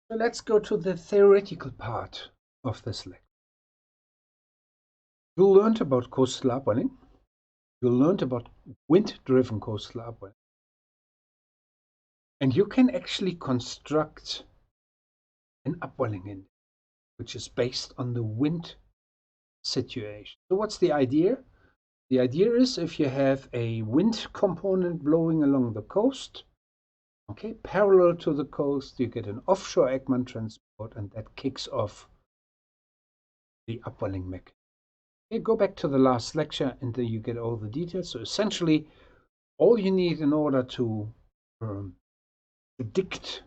So let's go to the theoretical part of this lecture. You learned about coastal upwelling. You learned about wind-driven coastal upwelling. And you can actually construct an upwelling index, which is based on the wind situation. So what's the idea? The idea is if you have a wind component blowing along the coast, okay, parallel to the coast, you get an offshore Ekman transport, and that kicks off the upwelling mechanism. Okay, go back to the last lecture and then you get all the details. So essentially, all you need in order to predict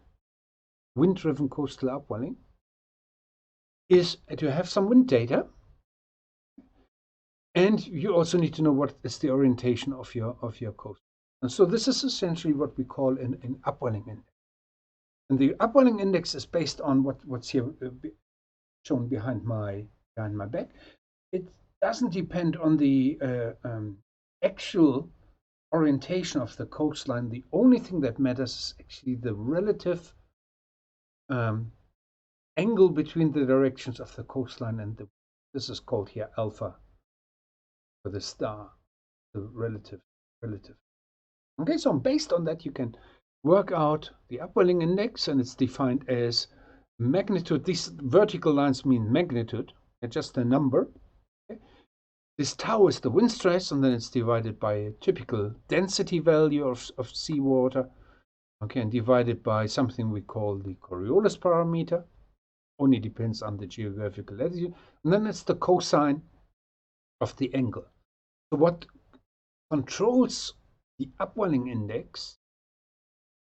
wind-driven coastal upwelling is to have some wind data, and you also need to know what is the orientation of your coast. And so this is essentially what we call an upwelling index. And the upwelling index is based on what's here shown behind my back. It doesn't depend on the actual orientation of the coastline. The only thing that matters is actually the relative angle between the directions of the coastline and this is called here alpha for the star, the relative. Okay, so based on that you can work out the upwelling index, and it's defined as magnitude. These vertical lines mean magnitude, just a number. Okay. This tau is the wind stress, and then it's divided by a typical density value of seawater, okay, and divided by something we call the Coriolis parameter. Only depends on the geographical latitude. And then it's the cosine of the angle. So what controls the upwelling index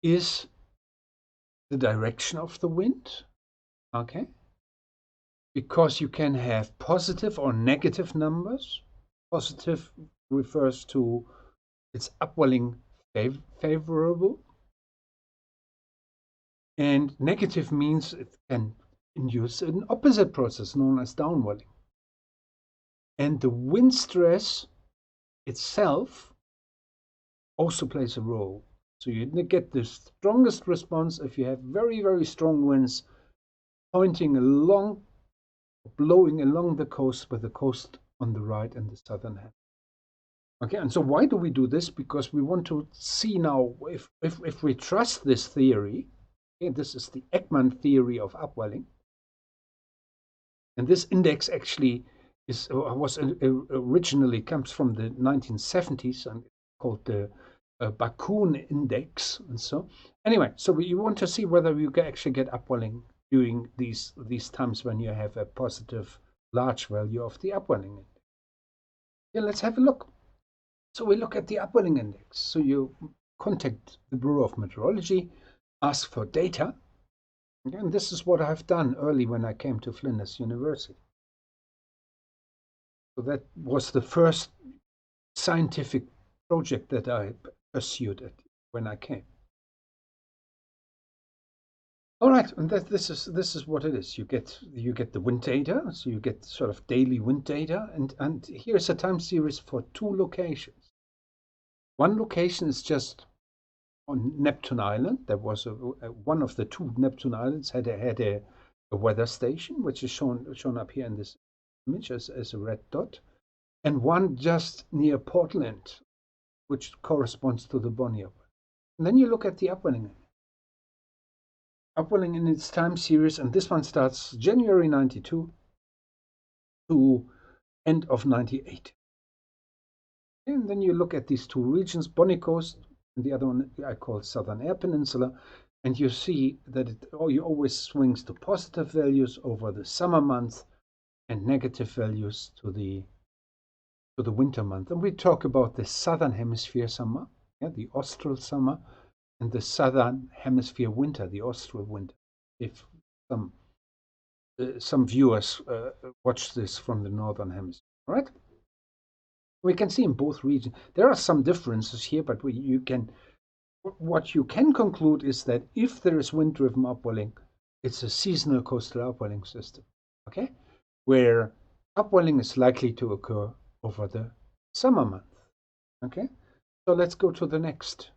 is the direction of the wind, okay? Because you can have positive or negative numbers. Positive refers to its upwelling favorable, and negative means it can induce an opposite process known as downwelling. And the wind stress itself also plays a role. So you get the strongest response if you have very, very strong winds pointing along, blowing along the coast, with the coast on the right and the southern hand. Okay, and so why do we do this? Because we want to see now if we trust this theory. Okay, this is the Ekman theory of upwelling, and this index actually was originally comes from the 1970s and called the Bakun index. And so anyway, so you want to see whether you can actually get upwelling during these times when you have a positive large value of the upwelling index. Yeah, let's have a look. So we look at the upwelling index. So you contact the Bureau of Meteorology, ask for data. And this is what I've done early when I came to Flinders University. So that was the first scientific project that I pursued when I came. All right, and this is what it is. You get the wind data, so you get sort of daily wind data, and here's a time series for 2 locations. One location is just on Neptune Island. There was one of the 2 Neptune Islands had a weather station, which is shown up here in this image as a red dot, and one just near Portland, which corresponds to the Bonnier. And then you look at the upwelling in its time series, and this one starts January 92 to end of 98. And then you look at these 2 regions, Bonnie Coast, and the other one I call Southern Air Peninsula, and you see that it always swings to positive values over the summer months and negative values to the winter month. And we talk about the southern hemisphere summer, the austral summer, and the southern hemisphere winter, the austral winter. If some viewers watch this from the northern hemisphere, right? We can see in both regions there are some differences here, but what you can conclude is that if there is wind-driven upwelling, it's a seasonal coastal upwelling system, okay, where upwelling is likely to occur over the summer month. Okay, so let's go to the next